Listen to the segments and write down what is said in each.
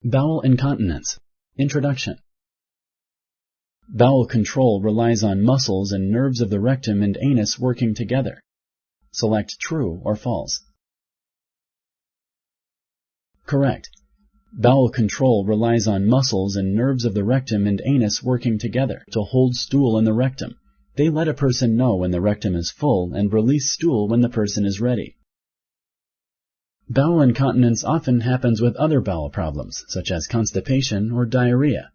Bowel incontinence. Introduction. Bowel control relies on muscles and nerves of the rectum and anus working together. Select true or false. Correct. Bowel control relies on muscles and nerves of the rectum and anus working together to hold stool in the rectum. They let a person know when the rectum is full and release stool when the person is ready. Bowel incontinence often happens with other bowel problems, such as constipation or diarrhea.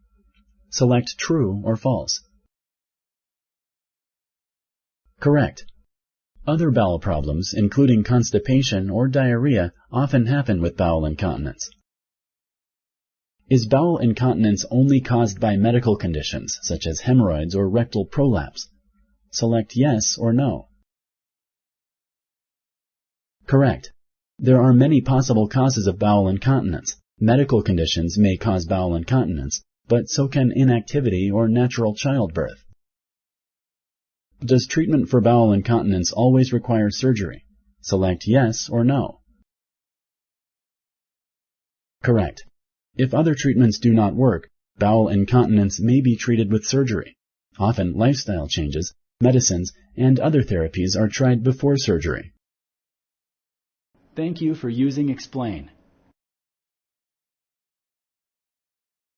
Select true or false. Correct. Other bowel problems, including constipation or diarrhea, often happen with bowel incontinence. Is bowel incontinence only caused by medical conditions, such as hemorrhoids or rectal prolapse? Select yes or no. Correct. There are many possible causes of bowel incontinence. Medical conditions may cause bowel incontinence, but so can inactivity or natural childbirth. Does treatment for bowel incontinence always require surgery? Select yes or no. Correct. If other treatments do not work, bowel incontinence may be treated with surgery. Often lifestyle changes, medicines, and other therapies are tried before surgery. Thank you for using Explain.